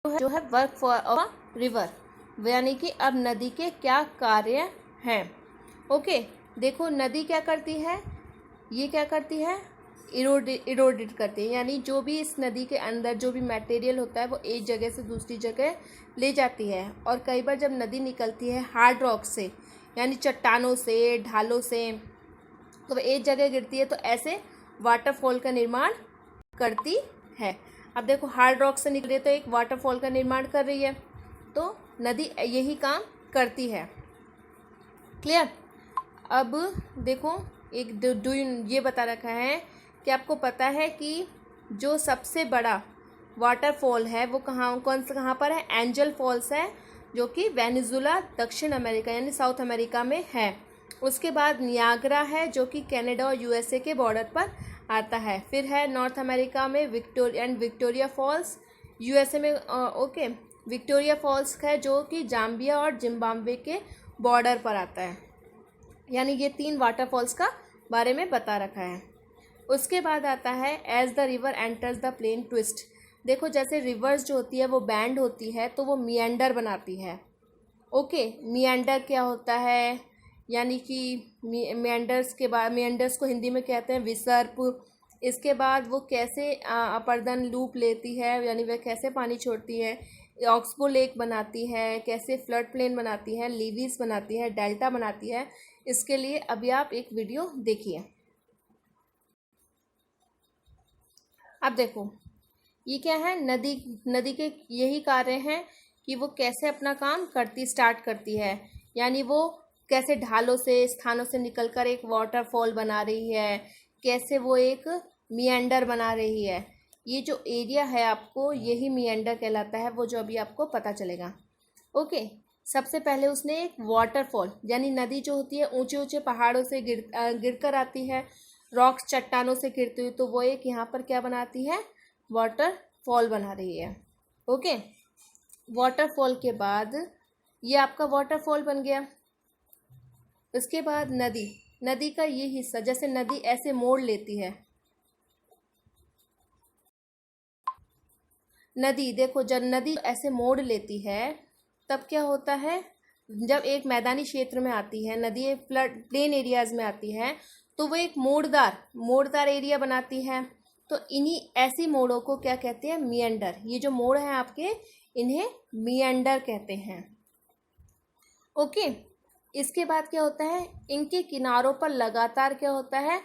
जो है work for a river, यानी कि अब नदी के क्या कार्य हैं। ओके, देखो नदी क्या करती है, ये क्या करती है, इरोडेट करती है, यानी जो भी इस नदी के अंदर जो भी मटेरियल होता है वो एक जगह से दूसरी जगह ले जाती है। और कई बार जब नदी निकलती है हार्ड रॉक से, यानी चट्टानों से, ढालों से, तो एक जगह गिरती है तो ऐसे वाटरफॉल का निर्माण करती है। अब देखो हार्ड रॉक से निकल रही है तो एक वाटरफॉल का निर्माण कर रही है, तो नदी यही काम करती है। क्लियर। अब देखो एक डू ये बता रखा है कि आपको पता है कि जो सबसे बड़ा वाटरफॉल है वो कहाँ पर है, एंजल फॉल्स है, जो कि वेनेजुला दक्षिण अमेरिका यानी साउथ अमेरिका में है। उसके बाद नियाग्रा है जो कि कनाडा और यूएसए के बॉर्डर पर आता है। फिर है नॉर्थ अमेरिका में विक्टोरिया फॉल्स, यूएसए में ओके विक्टोरिया फॉल्स है जो कि जाम्बिया और जिम्बाब्वे के बॉर्डर पर आता है। यानी ये 3 वाटरफॉल्स का बारे में बता रखा है। उसके बाद आता है as the river enters the plain twist. देखो जैसे रिवर्स जो होती है वो बैंड होती है तो वो मिएंडर बनाती है। ओके, मिएंडर क्या होता है, यानी कि मिएंडर्स के बाद, मिएंडर्स को हिंदी में कहते हैं विसर्प। इसके बाद वो कैसे अपर्दन लूप लेती है, यानी वह कैसे पानी छोड़ती है, ऑक्सबो लेक बनाती है, कैसे फ्लड प्लेन बनाती है, लीवीज बनाती है, डेल्टा बनाती है। इसके लिए अभी आप एक वीडियो देखिए। अब देखो ये क्या है, नदी के यही कार्य हैं कि वो कैसे अपना काम स्टार्ट करती है, यानी वो कैसे ढालों से, स्थानों से निकलकर एक वाटरफॉल बना रही है, कैसे वो एक मिएंडर बना रही है। ये जो एरिया है आपको यही मिएंडर कहलाता है, वो जो अभी आपको पता चलेगा। ओके, सबसे पहले उसने एक वाटरफॉल, यानी नदी जो होती है ऊंचे ऊंचे पहाड़ों से गिर कर आती है, रॉक्स चट्टानों से गिरती हुई, तो वो एक यहाँ पर क्या बनाती है, वाटरफॉल बना रही है। ओके, वाटरफॉल के बाद ये आपका वाटरफॉल बन गया। उसके बाद नदी का ये हिस्सा, जैसे नदी ऐसे मोड़ लेती है, नदी देखो जब नदी ऐसे मोड़ लेती है तब क्या होता है, जब एक मैदानी क्षेत्र में आती है नदी, फ्लड प्लेन एरियाज में आती है, तो वो एक मोड़दार एरिया बनाती है। तो इन्हीं ऐसी मोड़ों को क्या कहते हैं, मिएंडर। ये जो मोड़ हैं आपके, इन्हें मिएंडर कहते हैं। ओके, इसके बाद क्या होता है, इनके किनारों पर लगातार क्या होता है,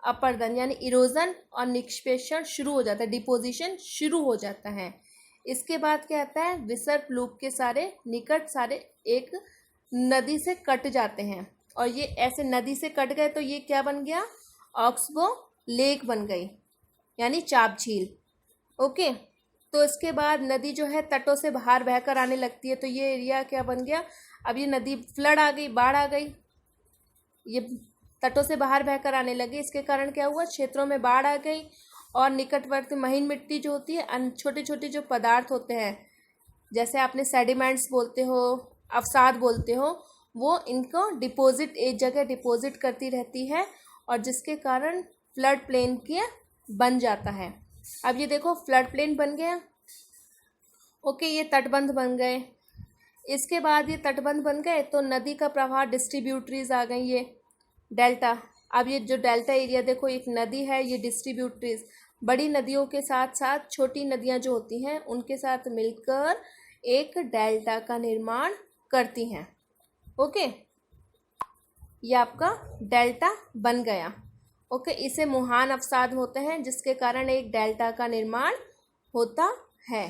अपर्दन यानी इरोजन और निक्षेपण शुरू हो जाता है, डिपोजिशन शुरू हो जाता है। इसके बाद क्या आता है, विसर्प लूप के सारे निकट सारे एक नदी से कट जाते हैं, और ये ऐसे नदी से कट गए तो ये क्या बन गया, ऑक्सबो लेक बन गई, यानी चाप झील। ओके, तो इसके बाद नदी जो है तटों से बाहर बहकर आने लगती है, तो ये एरिया क्या बन गया, अब ये नदी फ्लड आ गई, बाढ़ आ गई, ये तटों से बाहर बहकर आने लगी। इसके कारण क्या हुआ, क्षेत्रों में बाढ़ आ गई, और निकटवर्ती महीन मिट्टी जो होती है, छोटे छोटे जो पदार्थ होते हैं, जैसे आपने सेडिमेंट्स बोलते हो, अवसाद बोलते हो, वो इनको एक जगह डिपॉजिट करती रहती है, और जिसके कारण फ्लड प्लेन के बन जाता है। अब ये देखो फ्लड प्लेन बन गया। ओके, ये तटबंध बन गए। इसके बाद ये तटबंध बन गए तो नदी का प्रवाह, डिस्ट्रीब्यूटरीज आ गई, ये डेल्टा। अब ये जो डेल्टा एरिया देखो, एक नदी है, ये डिस्ट्रीब्यूटरीज बड़ी नदियों के साथ साथ छोटी नदियां जो होती हैं उनके साथ मिलकर एक डेल्टा का निर्माण करती हैं। ओके, ये आपका डेल्टा बन गया। ओके, इसे मुहान अवसाद होते हैं जिसके कारण एक डेल्टा का निर्माण होता है।